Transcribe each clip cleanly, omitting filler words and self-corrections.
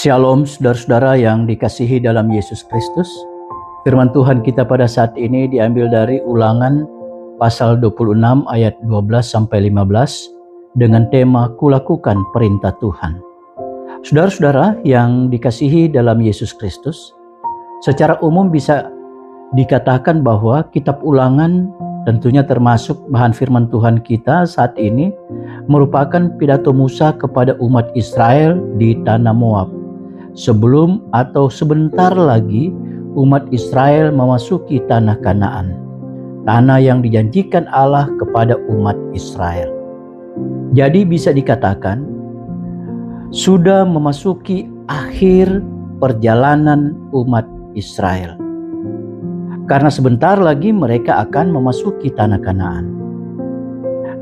Shalom saudara-saudara yang dikasihi dalam Yesus Kristus. Firman Tuhan kita pada saat ini diambil dari Ulangan pasal 26 ayat 12-15 dengan tema Kulakukan Perintah Tuhan. Saudara-saudara yang dikasihi dalam Yesus Kristus, secara umum bisa dikatakan bahwa kitab Ulangan tentunya termasuk bahan firman Tuhan kita saat ini merupakan pidato Musa kepada umat Israel di tanah Moab. Sebelum atau sebentar lagi umat Israel memasuki tanah Kanaan, tanah yang dijanjikan Allah kepada umat Israel. Jadi bisa dikatakan sudah memasuki akhir perjalanan umat Israel, karena sebentar lagi mereka akan memasuki tanah Kanaan.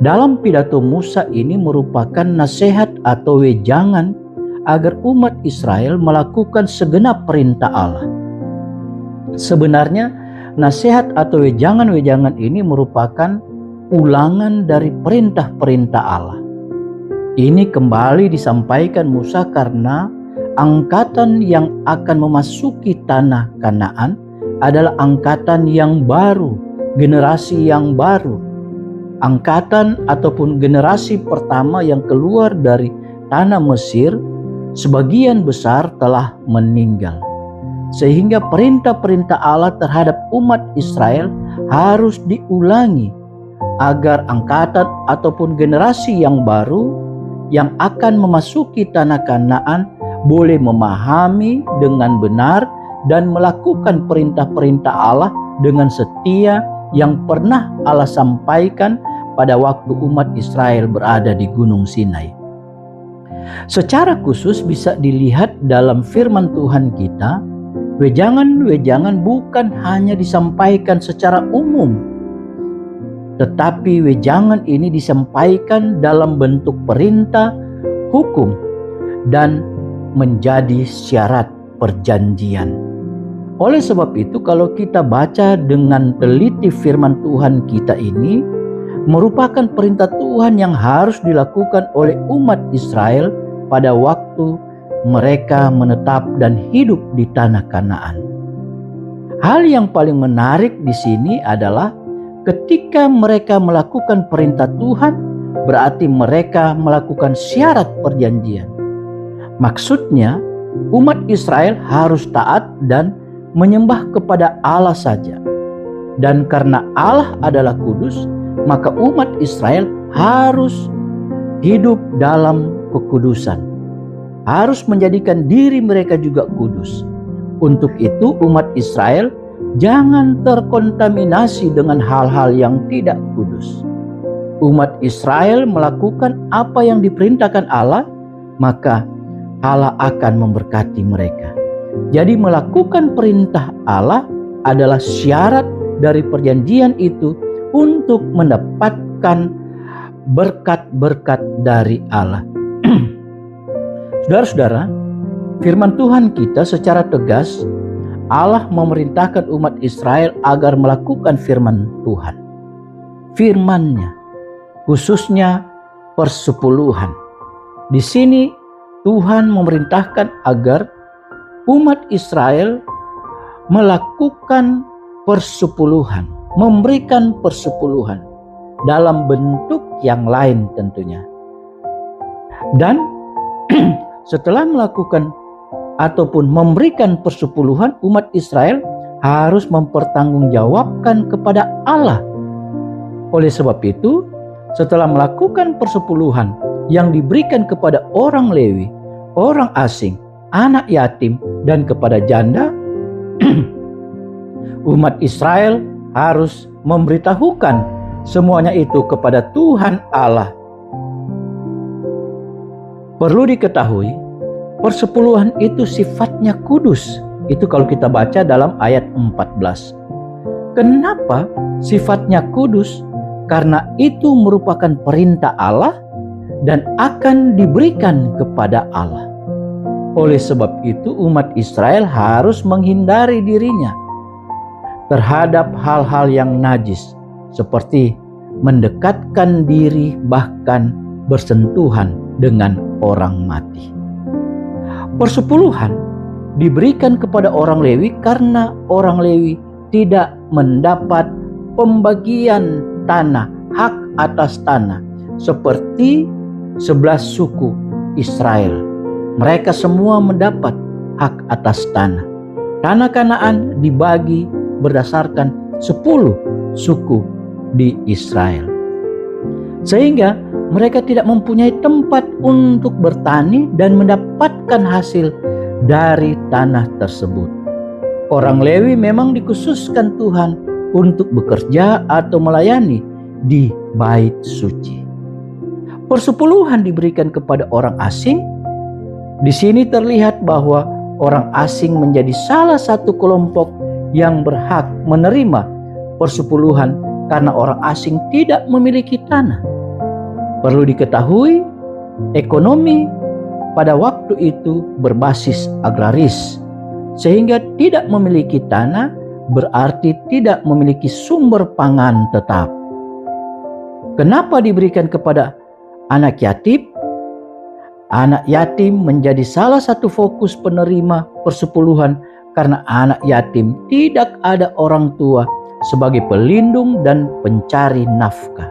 Dalam pidato Musa ini merupakan nasihat atau wejangan agar umat Israel melakukan segenap perintah Allah. Sebenarnya nasihat atau wejangan-wejangan ini merupakan ulangan dari perintah-perintah Allah. Ini kembali disampaikan Musa karena angkatan yang akan memasuki tanah Kanaan adalah angkatan yang baru, generasi yang baru. Angkatan ataupun generasi pertama yang keluar dari tanah Mesir sebagian besar telah meninggal, sehingga perintah-perintah Allah terhadap umat Israel harus diulangi agar angkatan ataupun generasi yang baru yang akan memasuki tanah Kanaan boleh memahami dengan benar dan melakukan perintah-perintah Allah dengan setia yang pernah Allah sampaikan pada waktu umat Israel berada di Gunung Sinai. Secara khusus bisa dilihat dalam firman Tuhan kita, wejangan-wejangan bukan hanya disampaikan secara umum, tetapi wejangan ini disampaikan dalam bentuk perintah, hukum, dan menjadi syarat perjanjian. Oleh sebab itu, kalau kita baca dengan teliti firman Tuhan kita ini, merupakan perintah Tuhan yang harus dilakukan oleh umat Israel pada waktu mereka menetap dan hidup di tanah Kanaan. Hal yang paling menarik di sini adalah ketika mereka melakukan perintah Tuhan, berarti mereka melakukan syarat perjanjian. Maksudnya, umat Israel harus taat dan menyembah kepada Allah saja. Dan karena Allah adalah kudus, maka umat Israel harus hidup dalam kekudusan, harus menjadikan diri mereka juga kudus. Untuk itu umat Israel jangan terkontaminasi dengan hal-hal yang tidak kudus. Umat Israel melakukan apa yang diperintahkan Allah, maka Allah akan memberkati mereka. Jadi melakukan perintah Allah adalah syarat dari perjanjian itu untuk mendapatkan berkat-berkat dari Allah. Saudara-saudara, firman Tuhan kita secara tegas, Allah memerintahkan umat Israel agar melakukan firman Tuhan. Firman-Nya, khususnya persepuluhan. Di sini Tuhan memerintahkan agar umat Israel melakukan persepuluhan, memberikan persepuluhan dalam bentuk yang lain tentunya. Dan setelah melakukan ataupun memberikan persepuluhan, umat Israel harus mempertanggungjawabkan kepada Allah. Oleh sebab itu, setelah melakukan persepuluhan yang diberikan kepada orang Lewi, orang asing, anak yatim, dan kepada janda, umat Israel harus memberitahukan semuanya itu kepada Tuhan Allah. Perlu diketahui, persepuluhan itu sifatnya kudus. Itu kalau kita baca dalam ayat 14. Kenapa sifatnya kudus? Karena itu merupakan perintah Allah dan akan diberikan kepada Allah. Oleh sebab itu umat Israel harus menghindari dirinya terhadap hal-hal yang najis, seperti mendekatkan diri bahkan bersentuhan dengan orang mati. Persepuluhan diberikan kepada orang Lewi karena orang Lewi tidak mendapat pembagian tanah, hak atas tanah seperti 11 suku Israel. Mereka semua mendapat hak atas tanah. Tanah Kanaan dibagi berdasarkan 10 suku di Israel. Sehingga mereka tidak mempunyai tempat untuk bertani dan mendapatkan hasil dari tanah tersebut. Orang Lewi memang dikhususkan Tuhan untuk bekerja atau melayani di bait suci. Persepuluhan diberikan kepada orang asing. Di sini terlihat bahwa orang asing menjadi salah satu kelompok yang berhak menerima persepuluhan karena orang asing tidak memiliki tanah. Perlu diketahui, ekonomi pada waktu itu berbasis agraris, sehingga tidak memiliki tanah berarti tidak memiliki sumber pangan tetap. Kenapa diberikan kepada anak yatim? Anak yatim menjadi salah satu fokus penerima persepuluhan karena anak yatim tidak ada orang tua sebagai pelindung dan pencari nafkah.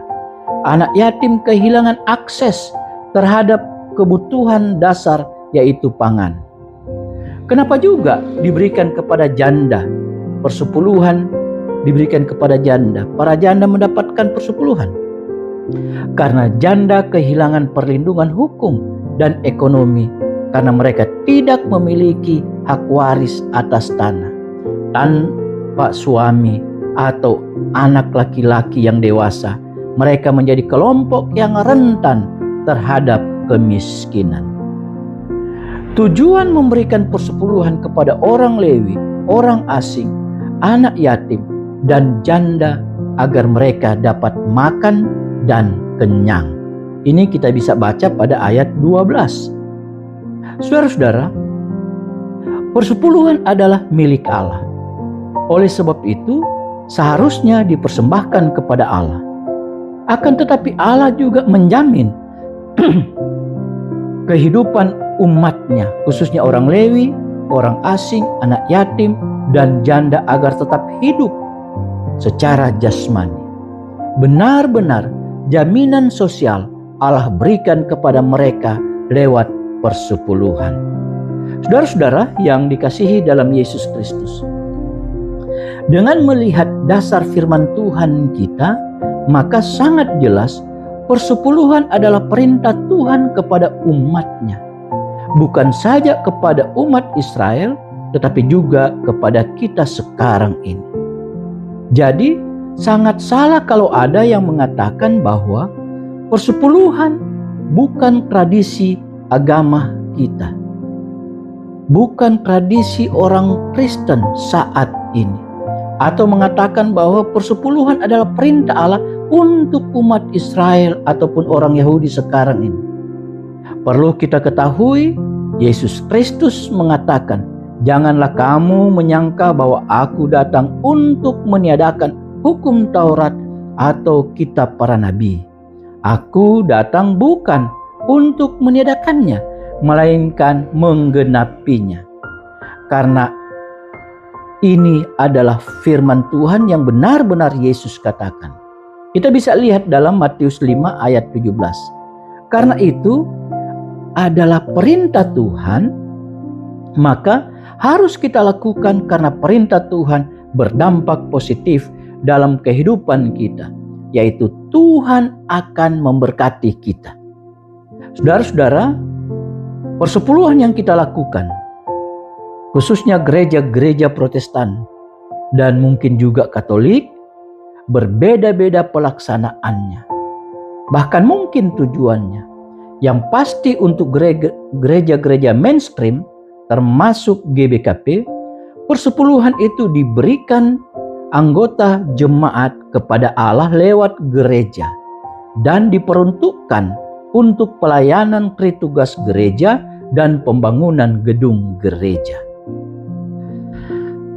Anak yatim kehilangan akses terhadap kebutuhan dasar yaitu pangan. Kenapa juga diberikan kepada janda? Persepuluhan diberikan kepada janda. Para janda mendapatkan persepuluhan karena janda kehilangan perlindungan hukum dan ekonomi karena mereka tidak memiliki hak waris atas tanah. Tanpa suami atau anak laki-laki yang dewasa, mereka menjadi kelompok yang rentan terhadap kemiskinan. Tujuan memberikan persepuluhan kepada orang Lewi, orang asing, anak yatim, dan janda agar mereka dapat makan dan kenyang. Ini kita bisa baca pada ayat 12. Saudara-saudara, persepuluhan adalah milik Allah. Oleh sebab itu, seharusnya dipersembahkan kepada Allah. Akan tetapi Allah juga menjamin kehidupan umatnya, khususnya orang Lewi, orang asing, anak yatim, dan janda agar tetap hidup secara jasmani. Benar-benar jaminan sosial Allah berikan kepada mereka lewat persepuluhan. Saudara-saudara yang dikasihi dalam Yesus Kristus, dengan melihat dasar firman Tuhan kita, maka sangat jelas persepuluhan adalah perintah Tuhan kepada umatnya. Bukan saja kepada umat Israel, tetapi juga kepada kita sekarang ini. Jadi sangat salah kalau ada yang mengatakan bahwa persepuluhan bukan tradisi agama kita, bukan tradisi orang Kristen saat ini, atau mengatakan bahwa persepuluhan adalah perintah Allah untuk umat Israel ataupun orang Yahudi sekarang ini. Perlu kita ketahui, Yesus Kristus mengatakan, "Janganlah kamu menyangka bahwa aku datang untuk meniadakan hukum Taurat atau kitab para nabi. Aku datang bukan untuk meniadakannya, melainkan menggenapinya." Karena ini adalah firman Tuhan yang benar-benar Yesus katakan. Kita bisa lihat dalam Matius 5 ayat 17. Karena itu adalah perintah Tuhan, maka harus kita lakukan karena perintah Tuhan berdampak positif dalam kehidupan kita, yaitu Tuhan akan memberkati kita. Saudara-saudara, persepuluhan yang kita lakukan, khususnya gereja-gereja Protestan dan mungkin juga Katolik, berbeda-beda pelaksanaannya, bahkan mungkin tujuannya. Yang pasti untuk gereja-gereja mainstream termasuk GBKP, persepuluhan itu diberikan anggota jemaat kepada Allah lewat gereja dan diperuntukkan untuk pelayanan tritugas gereja dan pembangunan gedung gereja.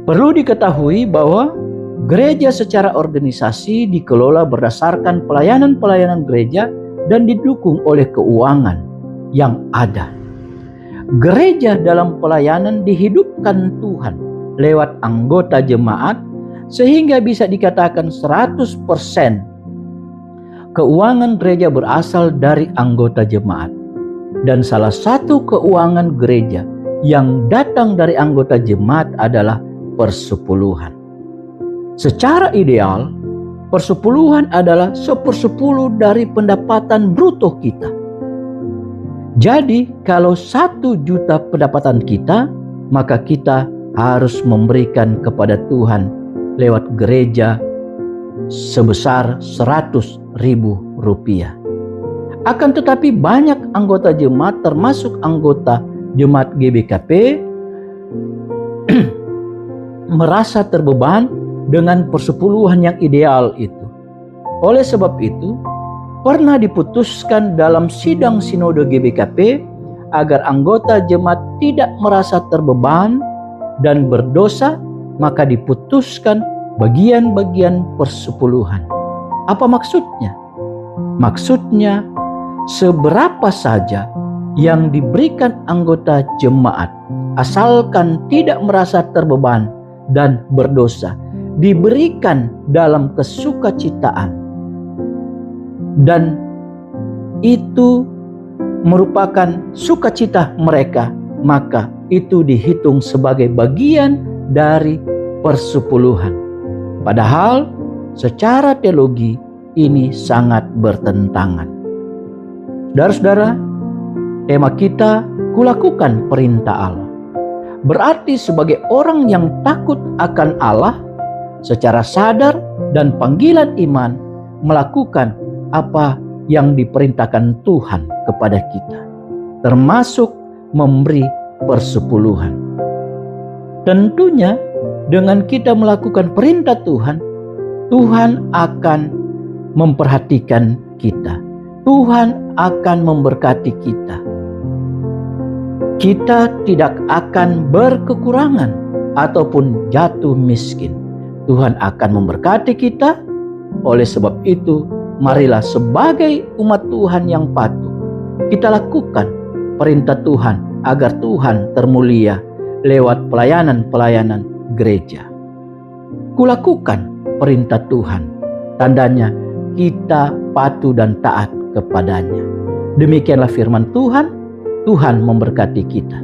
Perlu diketahui bahwa gereja secara organisasi dikelola berdasarkan pelayanan-pelayanan gereja dan didukung oleh keuangan yang ada. Gereja dalam pelayanan dihidupkan Tuhan lewat anggota jemaat sehingga bisa dikatakan 100% keuangan gereja berasal dari anggota jemaat. Dan salah satu keuangan gereja yang datang dari anggota jemaat adalah persepuluhan. Secara ideal, persepuluhan adalah 1/10 dari pendapatan bruto kita. Jadi kalau 1 juta pendapatan kita, maka kita harus memberikan kepada Tuhan lewat gereja sebesar 100.000 rupiah. Akan tetapi banyak anggota jemaat termasuk anggota jemaat GBKP merasa terbeban dengan persepuluhan yang ideal itu. Oleh sebab itu, pernah diputuskan dalam sidang sinode GBKP agar anggota jemaat tidak merasa terbeban dan berdosa, maka diputuskan bagian-bagian persepuluhan. Apa maksudnya? Maksudnya, seberapa saja yang diberikan anggota jemaat, asalkan tidak merasa terbeban dan berdosa, diberikan dalam kesukacitaan, dan itu merupakan sukacita mereka, maka itu dihitung sebagai bagian dari persepuluhan. Padahal secara teologi ini sangat bertentangan. Saudara-saudara, tema kita kulakukan perintah Allah. Berarti sebagai orang yang takut akan Allah, secara sadar dan panggilan iman melakukan apa yang diperintahkan Tuhan kepada kita, termasuk memberi persepuluhan. Tentunya dengan kita melakukan perintah Tuhan, Tuhan akan memperhatikan kita. Tuhan akan memberkati kita. Kita tidak akan berkekurangan ataupun jatuh miskin. Tuhan akan memberkati kita. Oleh sebab itu, marilah sebagai umat Tuhan yang patuh, kita lakukan perintah Tuhan agar Tuhan termulia lewat pelayanan-pelayanan gereja. Kulakukan perintah Tuhan, tandanya kita patuh dan taat kepadanya. Demikianlah firman Tuhan. Tuhan memberkati kita.